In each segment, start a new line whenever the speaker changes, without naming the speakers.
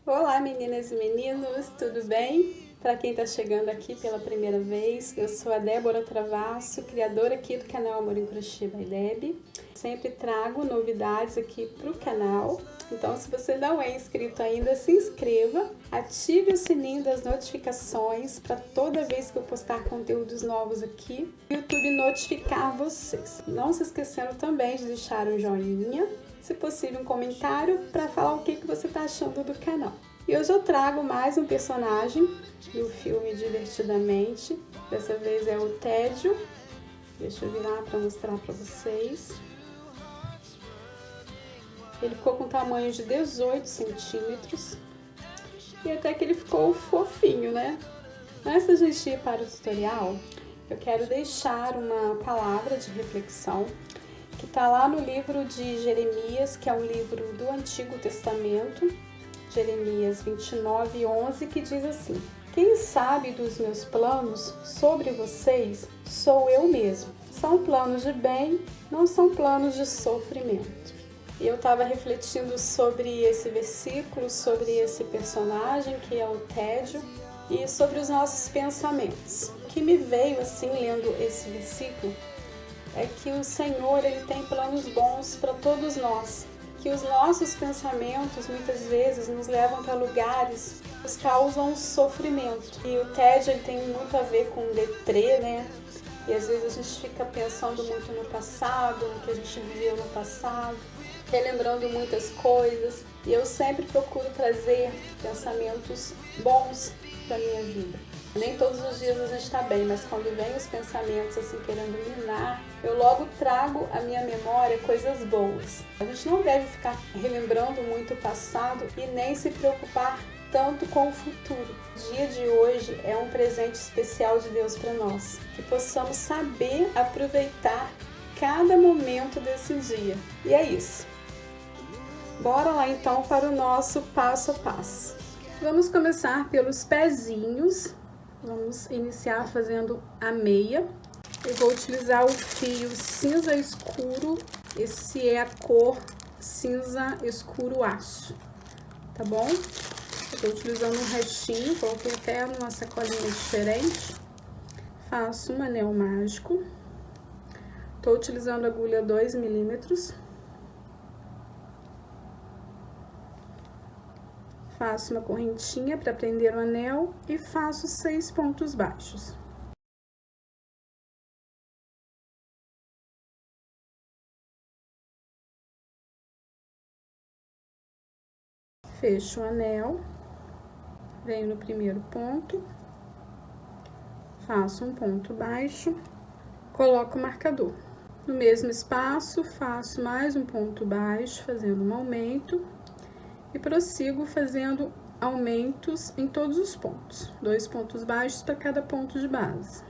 Olá, meninas e meninos, tudo bem? Para quem está chegando aqui pela primeira vez, eu sou a Débora Travasso, criadora aqui do canal Amor em Crochê by Deb. Sempre trago novidades aqui para o canal, então se você não é inscrito ainda, se inscreva, ative o sininho das notificações para toda vez que eu postar conteúdos novos aqui, o YouTube notificar vocês. Não se esquecendo também de deixar um joinha, se possível um comentário para falar o que você está achando do canal. E hoje eu trago mais um personagem do filme Divertidamente. Dessa vez é o Tédio. Deixa eu virar para mostrar para vocês. Ele ficou com tamanho de 18 centímetros. E até que ele ficou fofinho, né? Antes da gente ir para o tutorial, eu quero deixar uma palavra de reflexão que está lá no livro de Jeremias, que é um livro do Antigo Testamento, Jeremias 29:11, que diz assim: quem sabe dos meus planos sobre vocês sou eu mesmo. São planos de bem, não são planos de sofrimento. E eu estava refletindo sobre esse versículo, sobre esse personagem que é o Tédio e sobre os nossos pensamentos. O que me veio assim lendo esse versículo é que o Senhor ele tem planos bons para todos nós, que os nossos pensamentos muitas vezes nos levam para lugares que nos causam sofrimento. E o tédio ele tem muito a ver com deprê, né? E às vezes a gente fica pensando muito no passado, no que a gente viveu no passado, relembrando muitas coisas. E eu sempre procuro trazer pensamentos bons para minha vida. Nem todos os dias a gente está bem, mas quando vem os pensamentos assim querendo minar, eu logo trago à minha memória coisas boas. A gente não deve ficar relembrando muito o passado e nem se preocupar tanto com o futuro. O dia de hoje é um presente especial de Deus para nós, que possamos saber aproveitar cada momento desse dia. E é isso. Bora lá então para o nosso passo a passo. Vamos começar pelos pezinhos. Vamos iniciar fazendo a meia. Eu vou utilizar o fio cinza escuro. Esse é a cor cinza escuro aço, tá bom? Eu tô utilizando um restinho, coloquei até numa sacolinha diferente. Faço um anel mágico. Tô utilizando agulha 2 milímetros. Faço uma correntinha para prender o anel e faço 6 pontos baixos. Fecho o anel, venho no primeiro ponto, faço um ponto baixo, coloco o marcador. No mesmo espaço, faço mais um ponto baixo, fazendo um aumento, e prossigo fazendo aumentos em todos os pontos, 2 pontos baixos para cada ponto de base.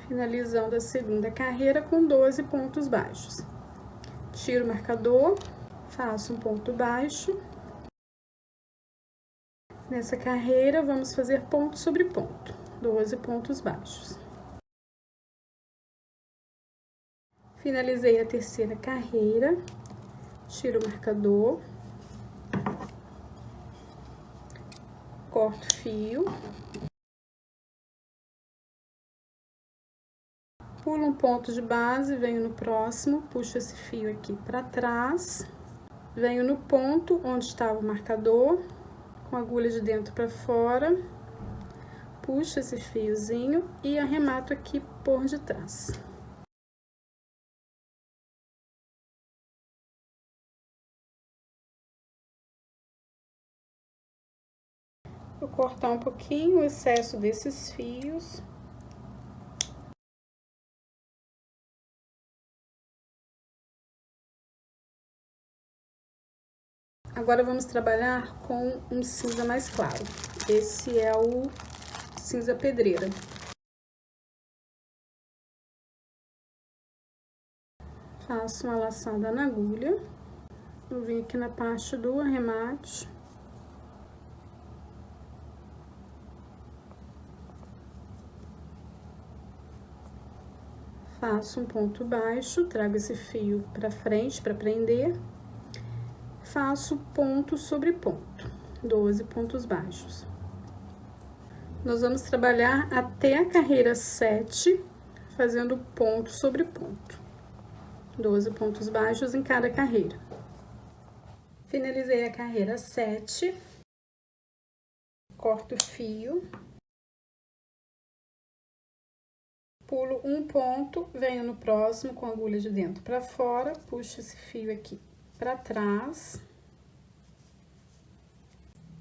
Finalizando a segunda carreira com 12 pontos baixos. Tiro o marcador, faço um ponto baixo. Nessa carreira, vamos fazer ponto sobre ponto, 12 pontos baixos. Finalizei a terceira carreira, tiro o marcador, corto o fio, pulo um ponto de base, venho no próximo, puxo esse fio aqui para trás, venho no ponto onde estava o marcador, com a agulha de dentro para fora, puxo esse fiozinho e arremato aqui por detrás. Vou cortar um pouquinho o excesso desses fios. Agora vamos trabalhar com um cinza mais claro. Esse é o cinza pedreira. Faço uma laçada na agulha. Eu vim aqui na parte do arremate. faço um ponto baixo, trago esse fio pra frente pra prender, faço ponto sobre ponto, 12 pontos baixos. Nós vamos trabalhar até a carreira 7, fazendo ponto sobre ponto, 12 pontos baixos em cada carreira. Finalizei a carreira 7, corto o fio, pulo um ponto, venho no próximo com a agulha de dentro para fora, puxo esse fio aqui para trás,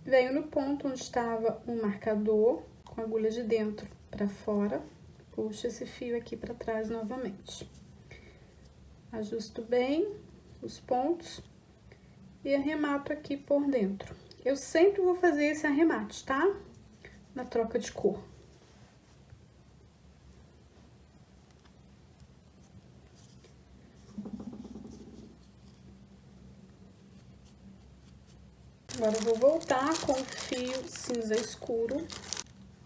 venho no ponto onde estava o marcador, com a agulha de dentro para fora, puxo esse fio aqui para trás novamente. Ajusto bem os pontos e arremato aqui por dentro. Eu sempre vou fazer esse arremate, tá? Na troca de cor. Agora, eu vou voltar com o fio cinza escuro,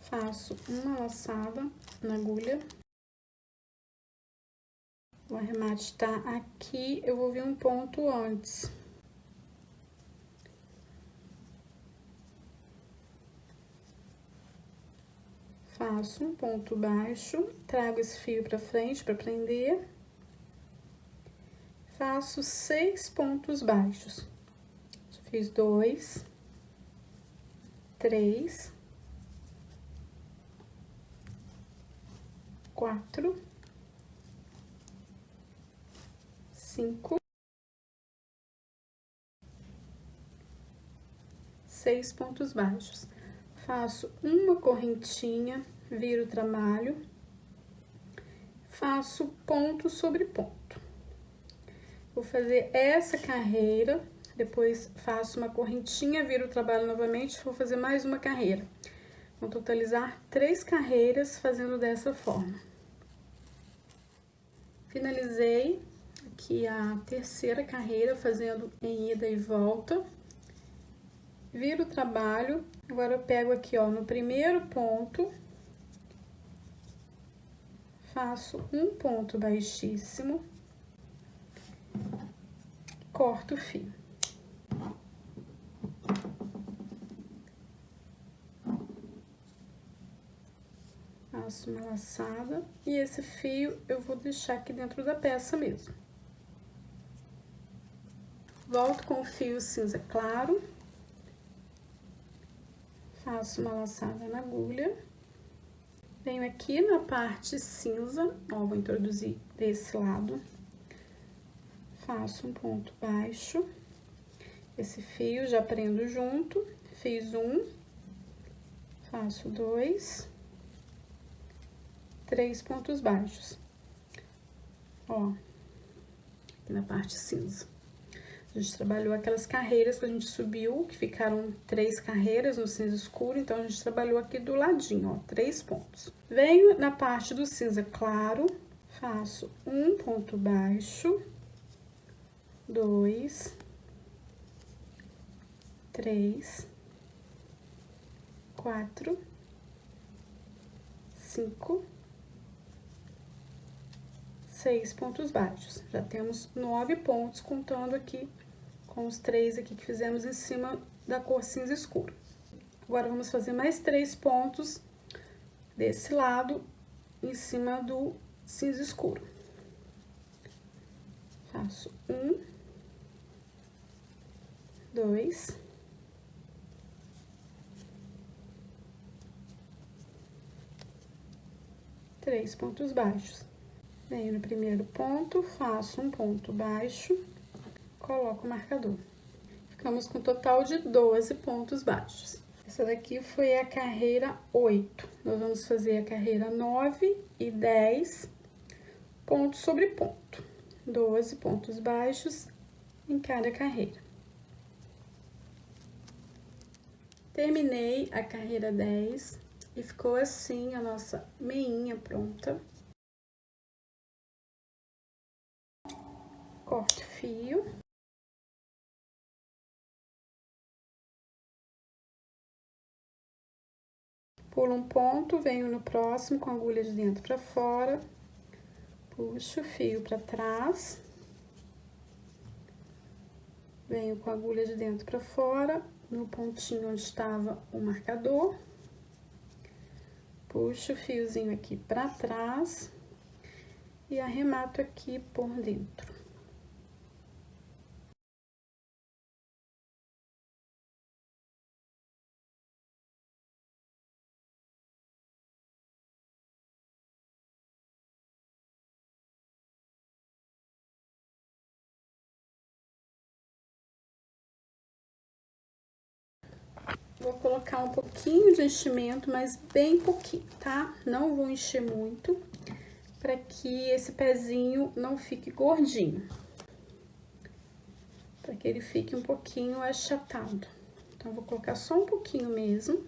faço uma laçada na agulha. O arremate tá aqui, eu vou vir um ponto antes. Faço um ponto baixo, trago esse fio pra frente pra prender. Faço 6 pontos baixos. Fiz 2, 3, 4, 5, 6 pontos baixos. Faço uma correntinha, viro o trabalho, faço ponto sobre ponto. Vou fazer essa carreira, depois faço uma correntinha, viro o trabalho novamente, vou fazer mais uma carreira. Vou totalizar 3 carreiras fazendo dessa forma. Finalizei aqui a terceira carreira fazendo em ida e volta. Viro o trabalho, agora eu pego aqui, ó, no primeiro ponto, faço um ponto baixíssimo, corto o fio. Faço uma laçada e esse fio eu vou deixar aqui dentro da peça mesmo. Volto com o fio cinza claro, faço uma laçada na agulha, venho aqui na parte cinza, ó, vou introduzir desse lado, faço um ponto baixo, esse fio já prendo junto, fiz um, faço 2, 3 pontos baixos, ó, aqui na parte cinza. A gente trabalhou aquelas carreiras que a gente subiu, que ficaram 3 carreiras no cinza escuro, então a gente trabalhou aqui do ladinho, ó, 3 pontos. Venho na parte do cinza claro, faço um ponto baixo, 2, 3, 4, 5, 6 pontos baixos. Já temos 9 pontos, contando aqui com os 3 aqui que fizemos em cima da cor cinza escuro. Agora, vamos fazer mais 3 pontos desse lado, em cima do cinza escuro. Faço 1, 2, 3 pontos baixos. Venho no primeiro ponto, faço um ponto baixo, coloco o marcador. Ficamos com um total de 12 pontos baixos. Essa daqui foi a carreira 8. Nós vamos fazer a carreira 9 e 10, ponto sobre ponto. 12 pontos baixos em cada carreira. Terminei a carreira 10 e ficou assim a nossa meinha pronta. Corto o fio. Pulo um ponto, venho no próximo com a agulha de dentro para fora, Puxo o fio pra trás. Venho com a agulha de dentro pra fora, no pontinho onde estava o marcador. Puxo o fiozinho aqui pra trás e arremato aqui por dentro. Vou colocar um pouquinho de enchimento, mas bem pouquinho, tá? Não vou encher muito, para que esse pezinho não fique gordinho. Para que ele fique um pouquinho achatado. Então, vou colocar só um pouquinho mesmo.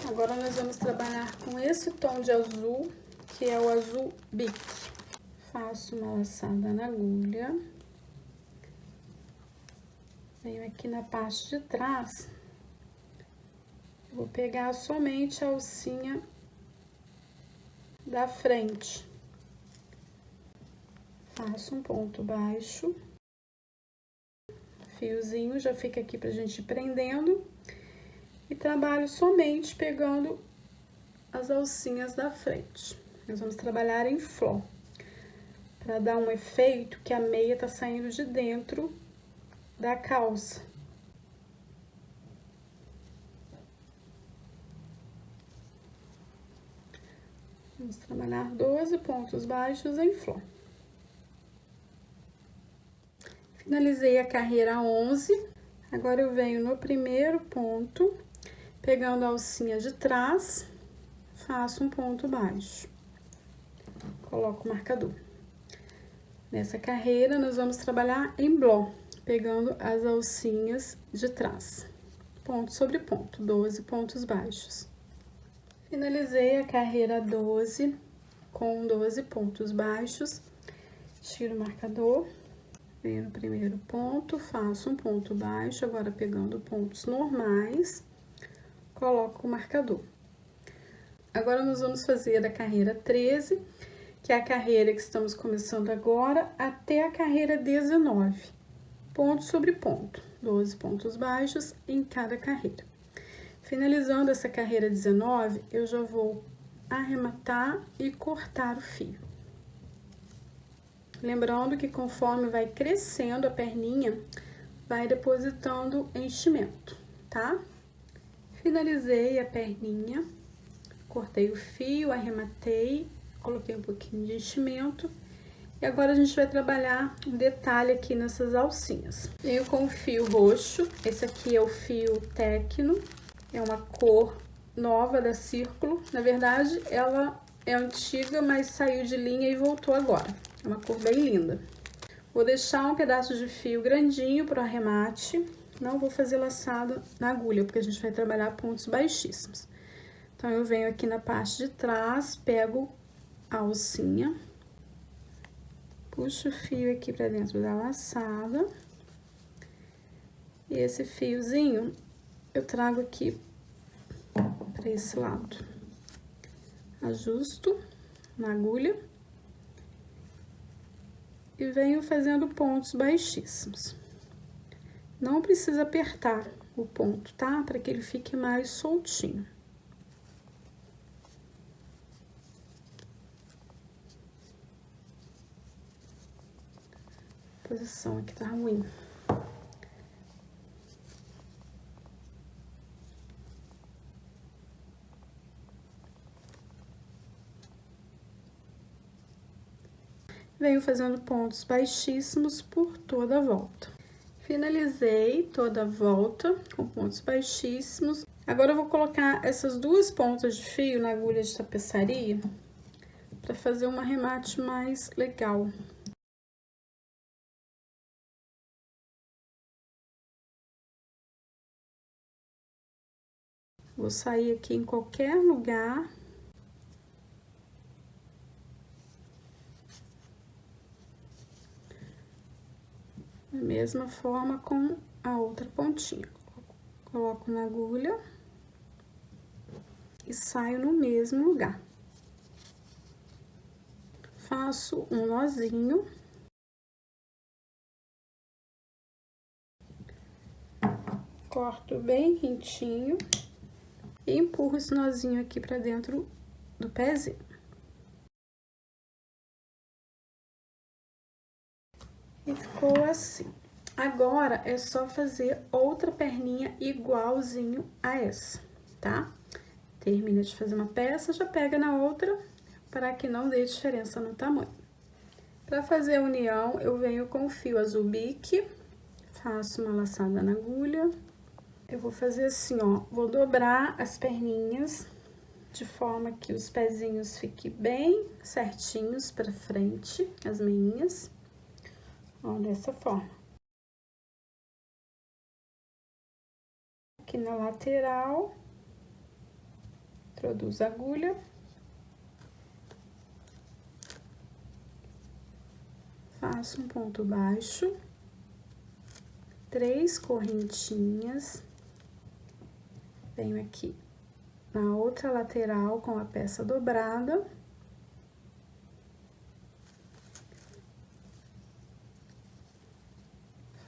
Agora, nós vamos trabalhar com esse tom de azul, que é o azul bique. Faço uma laçada na agulha. Venho aqui na parte de trás. Vou pegar somente a alcinha da frente. Faço um ponto baixo. Fiozinho já fica aqui pra gente ir prendendo. E trabalho somente pegando as alcinhas da frente. Nós vamos trabalhar em flor. Pra dar um efeito que a meia tá saindo de dentro da calça. Vamos trabalhar 12 pontos baixos em flor. Finalizei a carreira 11. Agora, eu venho no primeiro ponto, pegando a alcinha de trás, faço um ponto baixo. Coloco o marcador. Nessa carreira, nós vamos trabalhar em bló, pegando as alcinhas de trás. Ponto sobre ponto, 12 pontos baixos. Finalizei a carreira 12 com 12 pontos baixos. Tiro o marcador, venho no primeiro ponto, faço um ponto baixo, agora pegando pontos normais, coloco o marcador. Agora, nós vamos fazer a carreira 13, que é a carreira que estamos começando agora, até a carreira 19. Ponto sobre ponto, 12 pontos baixos em cada carreira. Finalizando essa carreira 19, eu já vou arrematar e cortar o fio. Lembrando que conforme vai crescendo a perninha, vai depositando enchimento, tá? Finalizei a perninha, cortei o fio, arrematei, coloquei um pouquinho de enchimento. E agora, a gente vai trabalhar um detalhe aqui nessas alcinhas. Venho com o fio roxo, esse aqui é o fio Tecno. É uma cor nova da Círculo. Na verdade, ela é antiga, mas saiu de linha e voltou agora. É uma cor bem linda. Vou deixar um pedaço de fio grandinho para o arremate. Não vou fazer laçado na agulha, porque a gente vai trabalhar pontos baixíssimos. Então, eu venho aqui na parte de trás, pego a alcinha, puxo o fio aqui para dentro da laçada. E esse fiozinho eu trago aqui para esse lado. Ajusto na agulha e venho fazendo pontos baixíssimos. Não precisa apertar o ponto, tá? Para que ele fique mais soltinho. A posição aqui tá ruim. Venho fazendo pontos baixíssimos por toda a volta. Finalizei toda a volta com pontos baixíssimos. Agora, eu vou colocar essas duas pontas de fio na agulha de tapeçaria para fazer um arremate mais legal. Vou sair aqui em qualquer lugar. Da mesma forma com a outra pontinha. Coloco na agulha e saio no mesmo lugar. faço um nozinho. Corto bem quentinho e empurro esse nozinho aqui pra dentro do pezinho. E ficou assim. Agora, é só fazer outra perninha igualzinho a essa, tá? Termina de fazer uma peça, já pega na outra, para que não dê diferença no tamanho. Para fazer a união, eu venho com o fio azul bique, faço uma laçada na agulha. Eu vou fazer assim, ó, vou dobrar as perninhas, de forma que os pezinhos fiquem bem certinhos para frente, as meinhas. Ó, dessa forma. Aqui na lateral, introduzo a agulha. Faço um ponto baixo, 3 correntinhas. Venho aqui na outra lateral com a peça dobrada.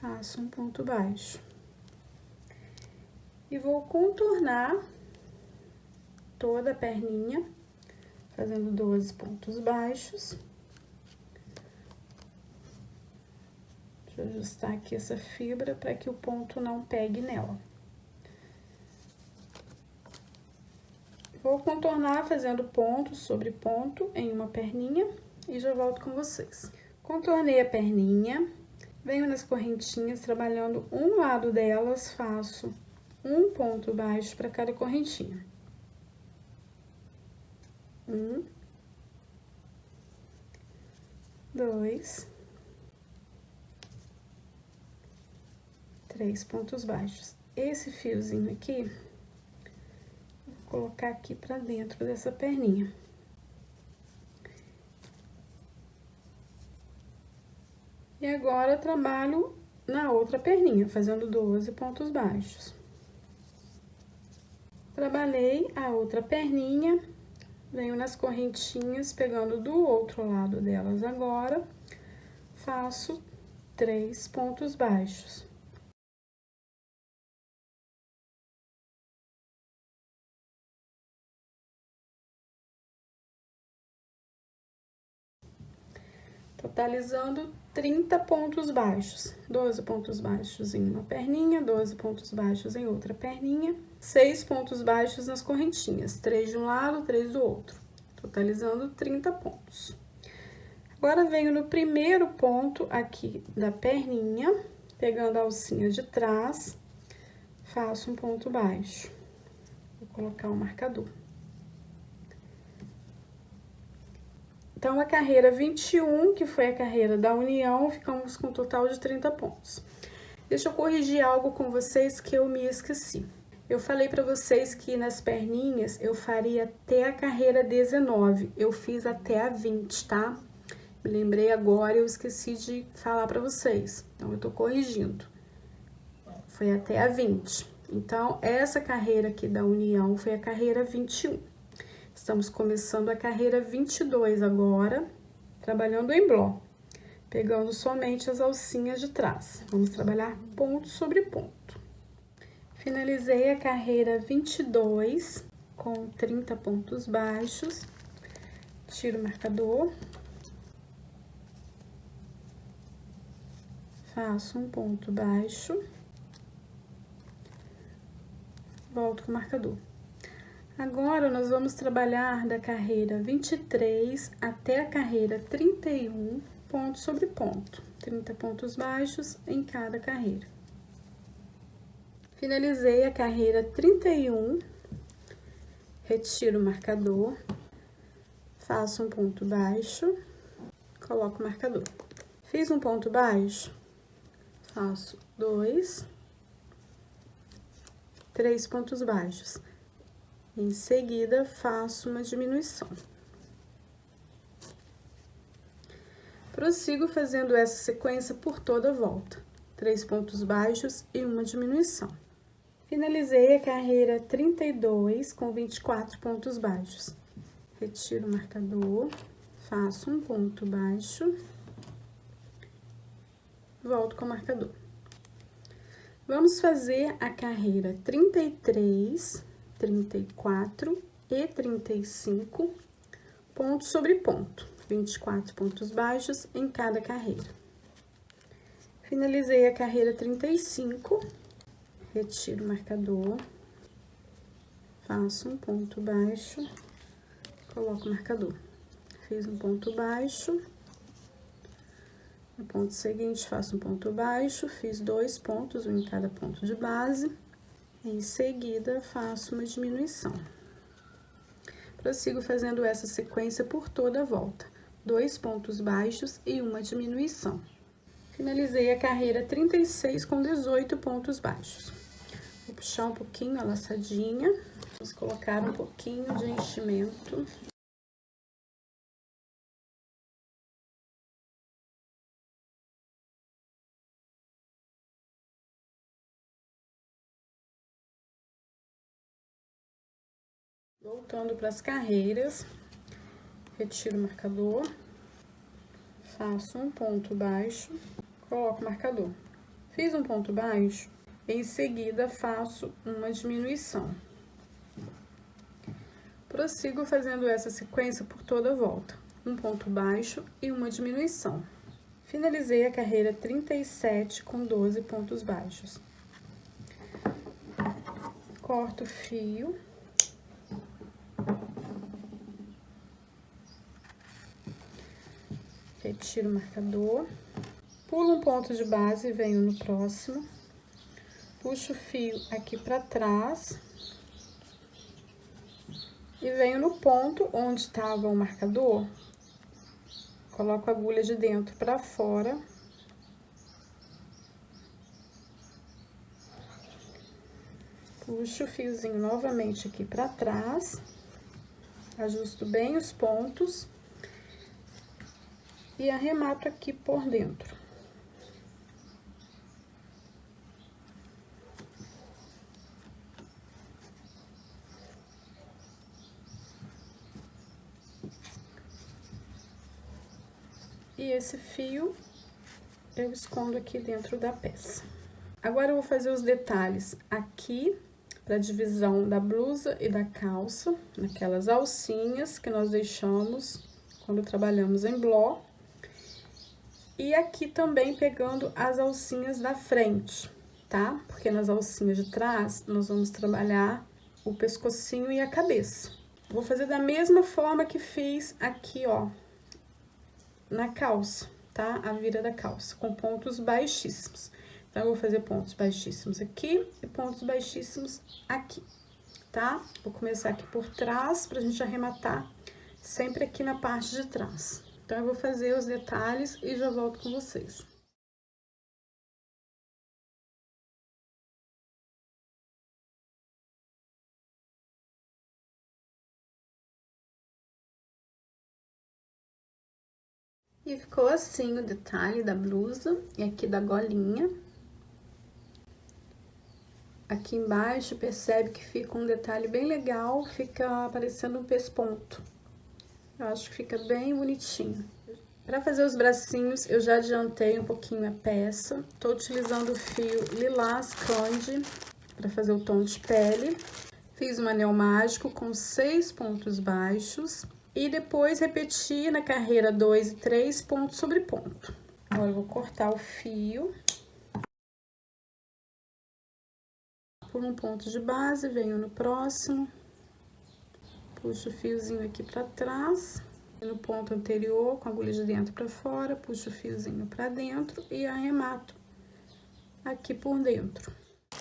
Faço um ponto baixo. E vou contornar toda a perninha, fazendo 12 pontos baixos. Deixa eu ajustar aqui essa fibra para que o ponto não pegue nela. Vou contornar fazendo ponto sobre ponto em uma perninha e já volto com vocês. Contornei a perninha, venho nas correntinhas, trabalhando um lado delas, faço um ponto baixo para cada correntinha. 1, 2, 3 pontos baixos. Esse fiozinho aqui, vou colocar aqui pra dentro dessa perninha. E agora, trabalho na outra perninha, fazendo 12 pontos baixos. Trabalhei a outra perninha, venho nas correntinhas, pegando do outro lado delas agora, faço 3 pontos baixos. Totalizando 30 pontos baixos, 12 pontos baixos em uma perninha, 12 pontos baixos em outra perninha, 6 pontos baixos nas correntinhas, 3 de um lado, 3 do outro, totalizando 30 pontos. Agora, venho no primeiro ponto aqui da perninha, pegando a alcinha de trás, faço um ponto baixo. Vou colocar um marcador. Então, a carreira 21, que foi a carreira da união, ficamos com um total de 30 pontos. Deixa eu corrigir algo com vocês que eu me esqueci. Eu falei pra vocês que nas perninhas eu faria até a carreira 19, eu fiz até a 20, tá? Me lembrei agora, eu esqueci de falar pra vocês, então eu tô corrigindo. Foi até a 20. Então, essa carreira aqui da união foi a carreira 21. Estamos começando a carreira 22 agora, trabalhando em bloco, pegando somente as alcinhas de trás. Vamos trabalhar ponto sobre ponto. Finalizei a carreira 22 com 30 pontos baixos. Tiro o marcador. Faço um ponto baixo. Volto com o marcador. Agora, nós vamos trabalhar da carreira 23 até a carreira 31, ponto sobre ponto. 30 pontos baixos em cada carreira. Finalizei a carreira 31, retiro o marcador, faço um ponto baixo, coloco o marcador. Fiz um ponto baixo, faço 2, 3 pontos baixos. Em seguida, faço uma diminuição. Prossigo fazendo essa sequência por toda a volta. 3 pontos baixos e uma diminuição. Finalizei a carreira 32 com 24 pontos baixos. Retiro o marcador, faço um ponto baixo, volto com o marcador. Vamos fazer a carreira 33, 34 e 35, ponto sobre ponto, 24 pontos baixos em cada carreira. Finalizei a carreira 35, retiro o marcador, faço um ponto baixo, coloco o marcador. Fiz um ponto baixo, no ponto seguinte faço um ponto baixo, fiz 2 pontos, um em cada ponto de base, em seguida faço uma diminuição. Prossigo fazendo essa sequência por toda a volta, 2 pontos baixos e uma diminuição. Finalizei a carreira 36 com 18 pontos baixos. Vou puxar um pouquinho a laçadinha, vamos colocar um pouquinho de enchimento. Voltando para as carreiras, retiro o marcador, faço um ponto baixo, coloco o marcador. Fiz um ponto baixo, em seguida faço uma diminuição. Prossigo fazendo essa sequência por toda a volta, um ponto baixo e uma diminuição. Finalizei a carreira 37 com 12 pontos baixos. Corto o fio. Retiro o marcador, pulo um ponto de base e venho no próximo, puxo o fio aqui pra trás e venho no ponto onde estava o marcador, coloco a agulha de dentro pra fora, puxo o fiozinho novamente aqui pra trás, ajusto bem os pontos e arremato aqui por dentro. E esse fio eu escondo aqui dentro da peça. Agora eu vou fazer os detalhes aqui para divisão da blusa e da calça, naquelas alcinhas que nós deixamos quando trabalhamos em bló. E aqui também pegando as alcinhas da frente, tá? Porque nas alcinhas de trás, nós vamos trabalhar o pescocinho e a cabeça. Vou fazer da mesma forma que fiz aqui, ó, na calça, tá? A vira da calça, com pontos baixíssimos. Então, eu vou fazer pontos baixíssimos aqui e pontos baixíssimos aqui, tá? Vou começar aqui por trás, pra gente arrematar sempre aqui na parte de trás. Então, eu vou fazer os detalhes e já volto com vocês. E ficou assim o detalhe da blusa e aqui da golinha. Aqui embaixo, percebe que fica um detalhe bem legal, fica parecendo um pesponto. Eu acho que fica bem bonitinho. Para fazer os bracinhos, eu já adiantei um pouquinho a peça. Tô utilizando o fio Lilás Candy para fazer o tom de pele. Fiz um anel mágico com 6 pontos baixos. E depois repeti na carreira 2 e 3 ponto sobre ponto. Agora eu vou cortar o fio. Por um ponto de base, venho no próximo. Puxo o fiozinho aqui pra trás. No ponto anterior, com a agulha de dentro pra fora, puxo o fiozinho pra dentro e arremato aqui por dentro.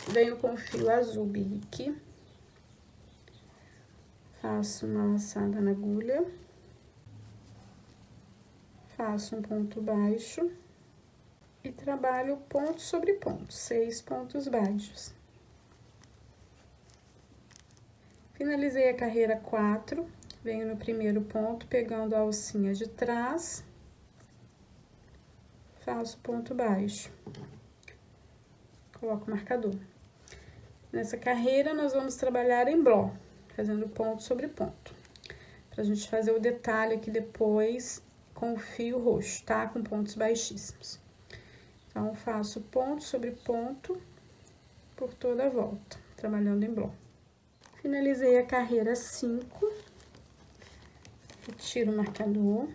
Venho com o fio azul bique. Faço uma laçada na agulha. Faço um ponto baixo. E trabalho ponto sobre ponto, 6 pontos baixos. Finalizei a carreira 4, venho no primeiro ponto, pegando a alcinha de trás, faço ponto baixo, coloco o marcador. Nessa carreira, nós vamos trabalhar em bló, fazendo ponto sobre ponto. pra gente fazer o detalhe aqui depois com o fio roxo, tá? Com pontos baixíssimos. Então, faço ponto sobre ponto por toda a volta, trabalhando em bloco. Finalizei a carreira 5, retiro o marcador,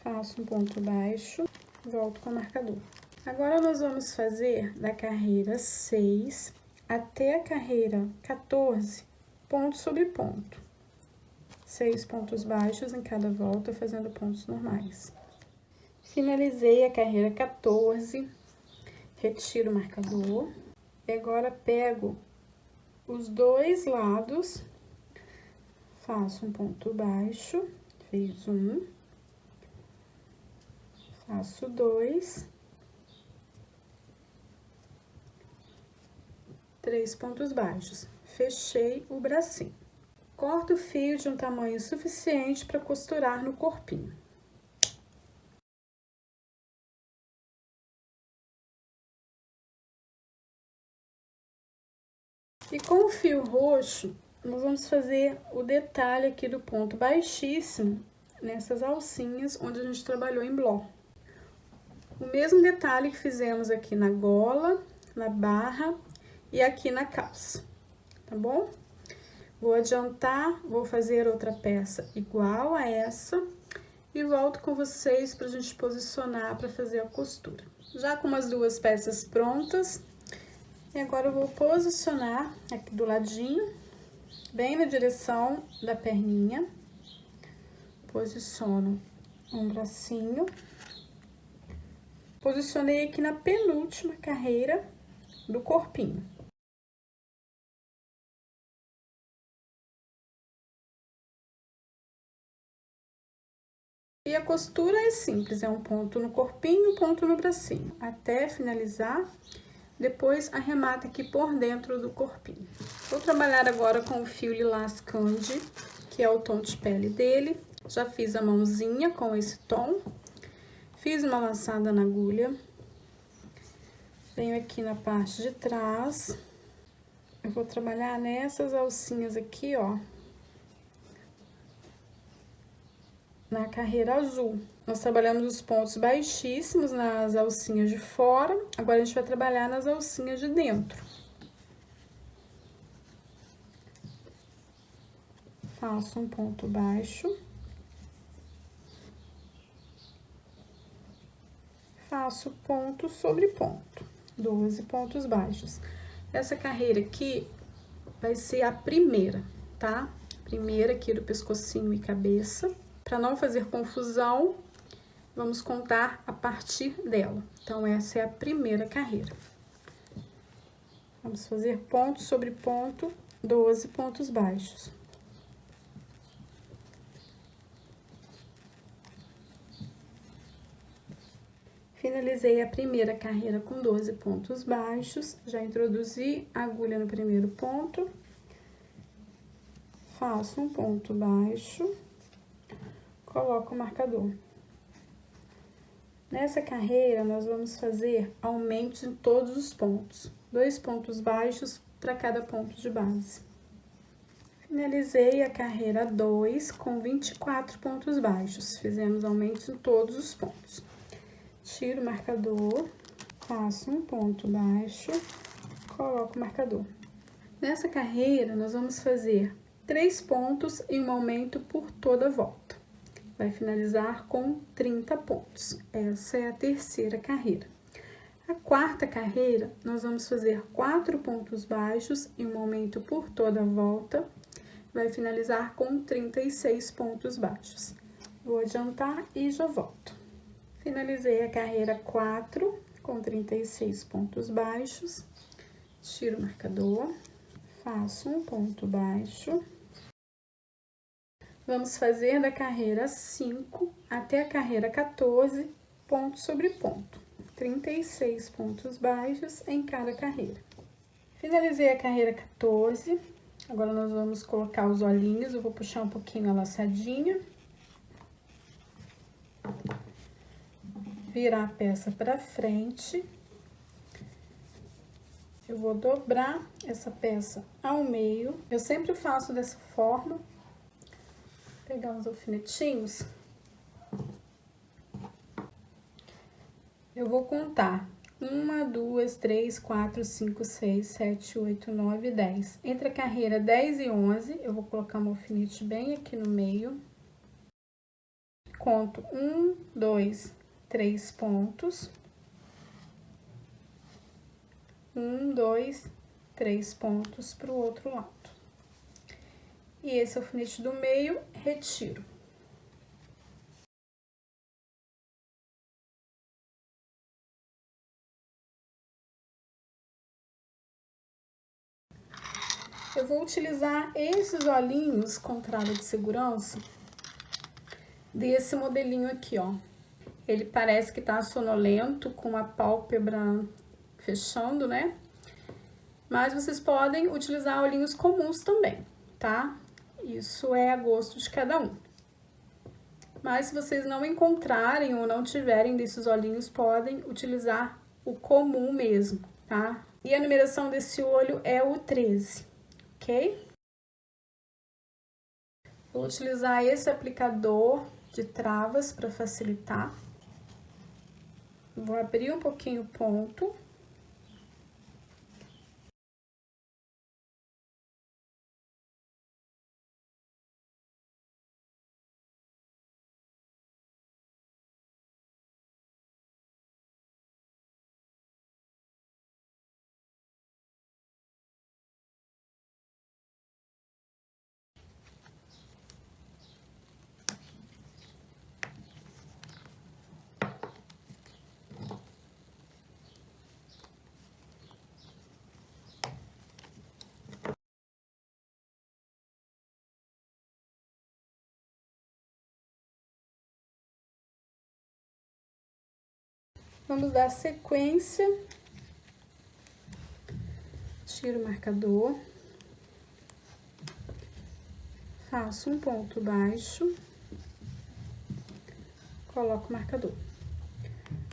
faço um ponto baixo, volto com o marcador. Agora, nós vamos fazer da carreira 6 até a carreira 14, ponto sobre ponto. 6 pontos baixos em cada volta, fazendo pontos normais. Finalizei a carreira 14, retiro o marcador. E agora, pego os dois lados, faço um ponto baixo, fiz um, faço 2, 3 pontos baixos, fechei o bracinho. Corto o fio de um tamanho suficiente para costurar no corpinho. E com o fio roxo, nós vamos fazer o detalhe aqui do ponto baixíssimo, nessas alcinhas onde a gente trabalhou em bló. O mesmo detalhe que fizemos aqui na gola, na barra e aqui na calça, tá bom? Vou adiantar, vou fazer outra peça igual a essa e volto com vocês pra gente posicionar pra fazer a costura. Já com as duas peças prontas, e agora eu vou posicionar aqui do ladinho, bem na direção da perninha. Posiciono um bracinho. Posicionei aqui na penúltima carreira do corpinho. E a costura é simples, é um ponto no corpinho, um ponto no bracinho, até finalizar. Depois, arremata aqui por dentro do corpinho. Vou trabalhar agora com o fio Lilás Candy, que é o tom de pele dele. Já fiz a mãozinha com esse tom. Fiz uma laçada na agulha. Venho aqui na parte de trás. Eu vou trabalhar nessas alcinhas aqui, ó. Na carreira azul. Nós trabalhamos os pontos baixíssimos nas alcinhas de fora, agora a gente vai trabalhar nas alcinhas de dentro. Faço um ponto baixo. Faço ponto sobre ponto, 12 pontos baixos. Essa carreira aqui vai ser a primeira, tá? Primeira aqui do pescocinho e cabeça. Para não fazer confusão, vamos contar a partir dela. Então, essa é a primeira carreira. Vamos fazer ponto sobre ponto, 12 pontos baixos. Finalizei a primeira carreira com 12 pontos baixos, já introduzi a agulha no primeiro ponto. Faço um ponto baixo, coloco o marcador. Nessa carreira, nós vamos fazer aumentos em todos os pontos. 2 pontos baixos para cada ponto de base. Finalizei a carreira 2 com 24 pontos baixos. Fizemos aumentos em todos os pontos. Tiro o marcador, faço um ponto baixo, coloco o marcador. Nessa carreira, nós vamos fazer 3 pontos e um aumento por toda a volta. Vai finalizar com 30 pontos. Essa é a terceira carreira. A quarta carreira, nós vamos fazer 4 pontos baixos e um aumento por toda a volta. Vai finalizar com 36 pontos baixos. Vou adiantar e já volto. Finalizei a carreira 4 com 36 pontos baixos. Tiro o marcador, faço um ponto baixo. Vamos fazer da carreira 5 até a carreira 14, ponto sobre ponto. 36 pontos baixos em cada carreira. Finalizei a carreira 14. Agora, nós vamos colocar os olhinhos. Eu vou puxar um pouquinho a laçadinha. Virar a peça pra frente. Eu vou dobrar essa peça ao meio. Eu sempre faço dessa forma. Vou pegar uns alfinetinhos. Eu vou contar 1, 2, 3, 4, 5, 6, 7, 8, 9, 10. Entre a carreira 10 e 11, eu vou colocar um alfinete bem aqui no meio. Conto 1, 2, 3 pontos. 1, 2, 3 pontos para o outro lado. E esse alfinete do meio, retiro. Eu vou utilizar esses olhinhos com trava de segurança desse modelinho aqui, ó. Ele parece que tá sonolento, com a pálpebra fechando, né? Mas vocês podem utilizar olhinhos comuns também, tá? Isso é a gosto de cada um. Mas se vocês não encontrarem ou não tiverem desses olhinhos, podem utilizar o comum mesmo, tá? E a numeração desse olho é o 13, ok? Vou utilizar esse aplicador de travas para facilitar. Vou abrir um pouquinho o ponto. Vamos dar sequência. Tiro o marcador. Faço um ponto baixo. Coloco o marcador.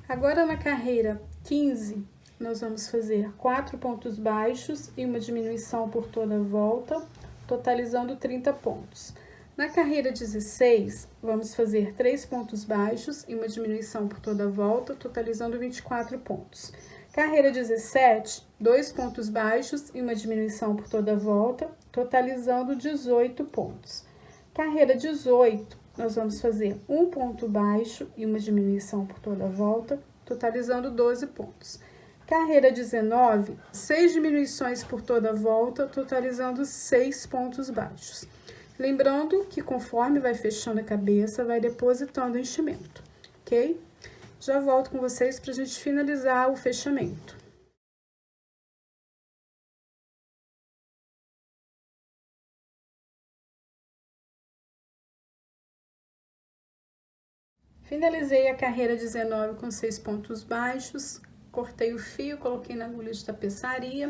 Agora, na carreira 15, nós vamos fazer 4 pontos baixos e uma diminuição por toda a volta, totalizando 30 pontos. Na carreira 16, vamos fazer 3 pontos baixos e uma diminuição por toda a volta, totalizando 24 pontos. Carreira 17, 2 pontos baixos e uma diminuição por toda a volta, totalizando 18 pontos. Carreira 18, nós vamos fazer um ponto baixo e uma diminuição por toda a volta, totalizando 12 pontos. Carreira 19, 6 diminuições por toda a volta, totalizando 6 pontos baixos. Lembrando que conforme vai fechando a cabeça, vai depositando o enchimento, ok? Já volto com vocês para a gente finalizar o fechamento. Finalizei a carreira 19 com 6 pontos baixos, cortei o fio, coloquei na agulha de tapeçaria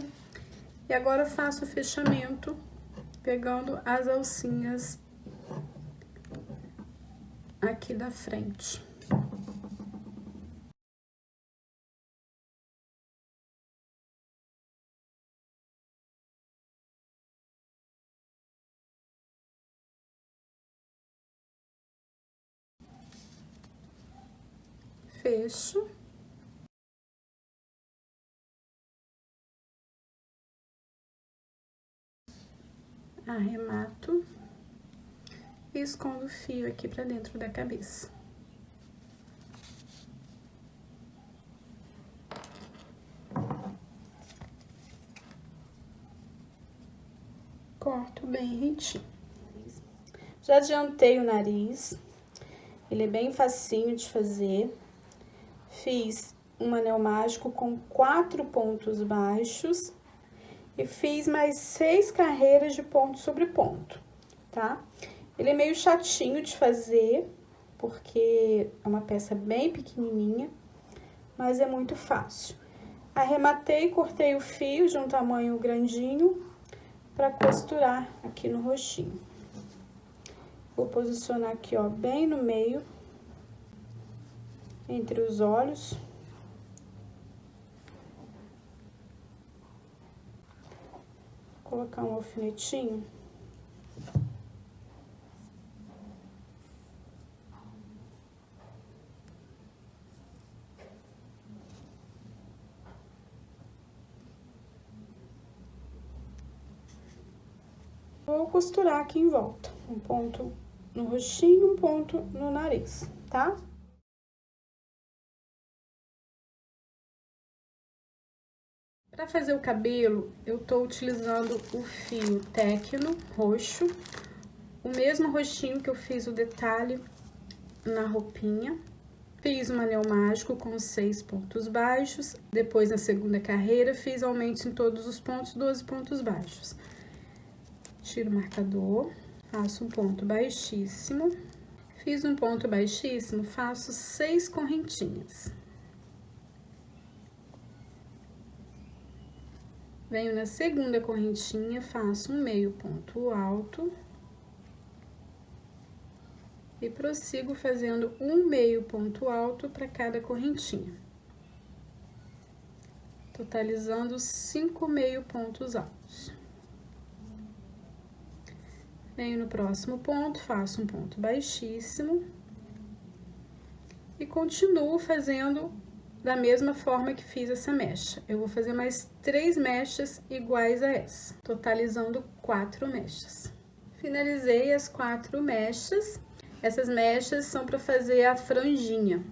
e agora faço o fechamento pegando as alcinhas aqui da frente. Fecho. Arremato e escondo o fio aqui pra dentro da cabeça. Corto bem retinho. Já adiantei o nariz, ele é bem facinho de fazer. Fiz um anel mágico com 4 pontos baixos e fiz mais 6 carreiras de ponto sobre ponto, tá? Ele é meio chatinho de fazer, porque é uma peça bem pequenininha, mas é muito fácil. Arrematei, cortei o fio de um tamanho grandinho para costurar aqui no roxinho. Vou posicionar aqui, ó, bem no meio, entre os olhos. colocar um alfinetinho. Vou costurar aqui em volta, um ponto no rostinho, um ponto no nariz, tá? Para fazer o cabelo, eu tô utilizando o fio Tecno roxo, o mesmo roxinho que eu fiz o detalhe na roupinha. Fiz um anel mágico com 6 pontos baixos, depois na segunda carreira fiz aumentos em todos os pontos, 12 pontos baixos. Tiro o marcador, faço um ponto baixíssimo, fiz um ponto baixíssimo, faço 6 correntinhas. Venho na segunda correntinha, faço um meio ponto alto e prossigo fazendo um meio ponto alto para cada correntinha, totalizando 5 meio pontos altos. Venho no próximo ponto, faço um ponto baixíssimo e continuo fazendo da mesma forma que fiz essa mecha. Eu vou fazer mais 3 mechas iguais a essa, totalizando 4 mechas. Finalizei as 4 mechas. Essas mechas são para fazer a franjinha.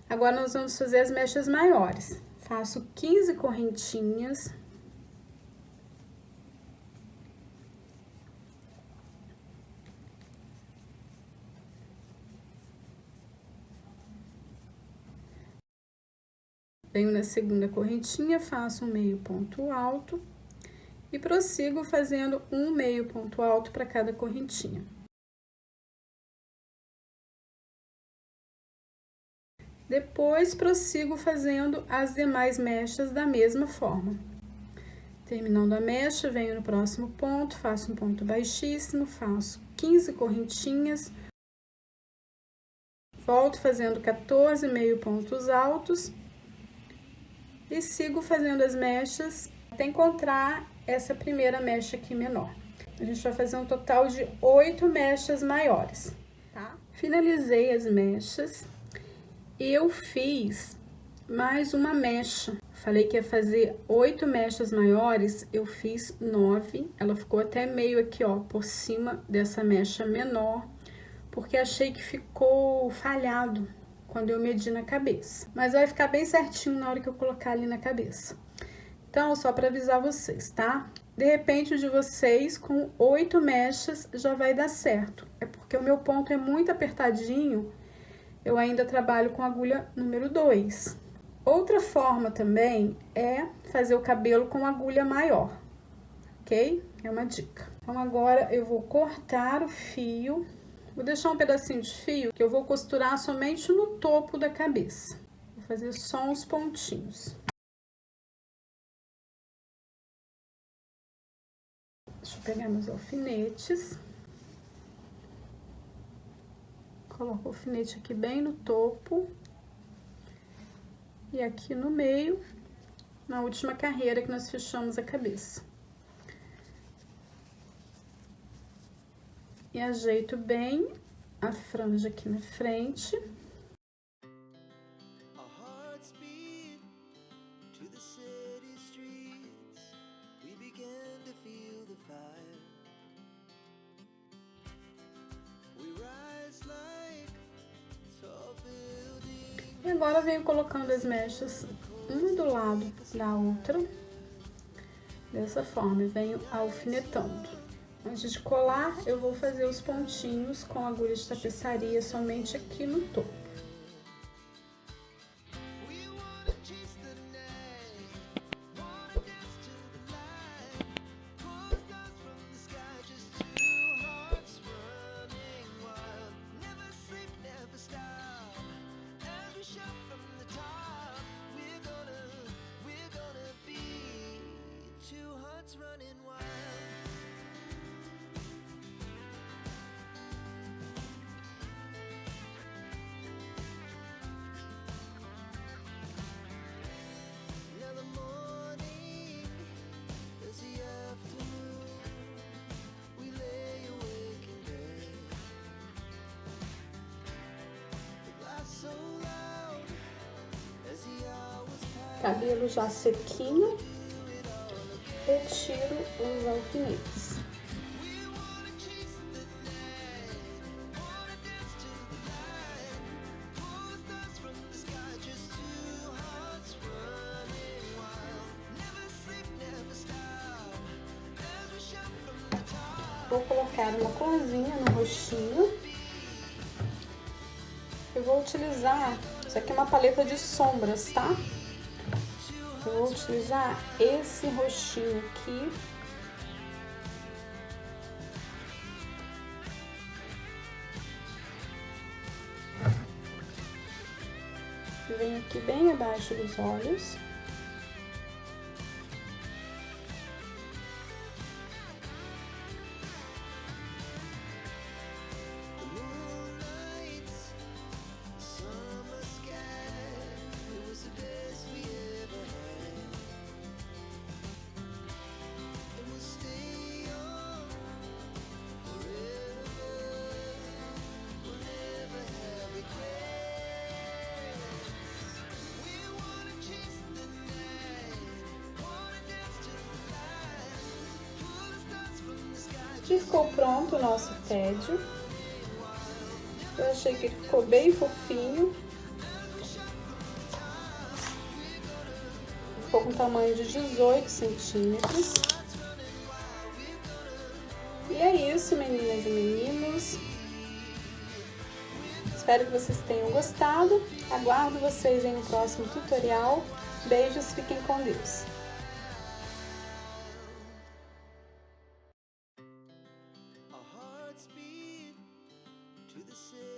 Agora, nós vamos fazer as mechas maiores. Faço 15 correntinhas. Venho na segunda correntinha, faço um meio ponto alto e prossigo fazendo um meio ponto alto para cada correntinha. Depois, prossigo fazendo as demais mechas da mesma forma. Terminando a mecha, venho no próximo ponto, faço um ponto baixíssimo, faço 15 correntinhas, volto fazendo 14 meio pontos altos e sigo fazendo as mechas até encontrar essa primeira mecha aqui menor. A gente vai fazer um total de 8 mechas maiores, tá? Finalizei as mechas. Eu fiz mais uma mecha. Falei que ia fazer 8 mechas maiores, eu fiz 9. Ela ficou até meio aqui, ó, por cima dessa mecha menor, porque achei que ficou falhado quando eu medi na cabeça. Mas vai ficar bem certinho na hora que eu colocar ali na cabeça. Então, só para avisar vocês, tá? De repente, o de vocês com 8 mechas já vai dar certo. É porque o meu ponto é muito apertadinho. Eu ainda trabalho com agulha número 2. Outra forma também é fazer o cabelo com agulha maior, ok? É uma dica. Então, agora eu vou cortar o fio. Vou deixar um pedacinho de fio que eu vou costurar somente no topo da cabeça. Vou fazer só uns pontinhos. Deixa eu pegar meus alfinetes. Coloco o alfinete aqui bem no topo. E aqui no meio, na última carreira que nós fechamos a cabeça. E ajeito bem a franja aqui na frente. E agora venho colocando as mechas uma do lado da outra, dessa forma, e venho alfinetando. Antes de colar, eu vou fazer os pontinhos com agulha de tapeçaria somente aqui no topo. cabelo já sequinho, retiro os alfinetes. Vou colocar uma corzinha no rostinho. Eu vou utilizar, isso aqui é uma paleta de sombras, tá? Eu vou utilizar esse rostinho aqui. Venho aqui bem abaixo dos olhos. E ficou pronto o nosso tédio. Eu achei que ele ficou bem fofinho. Ficou com tamanho de 18 centímetros. E é isso, meninas e meninos. Espero que vocês tenham gostado. Aguardo vocês em um próximo tutorial. Beijos, fiquem com Deus.
To the city.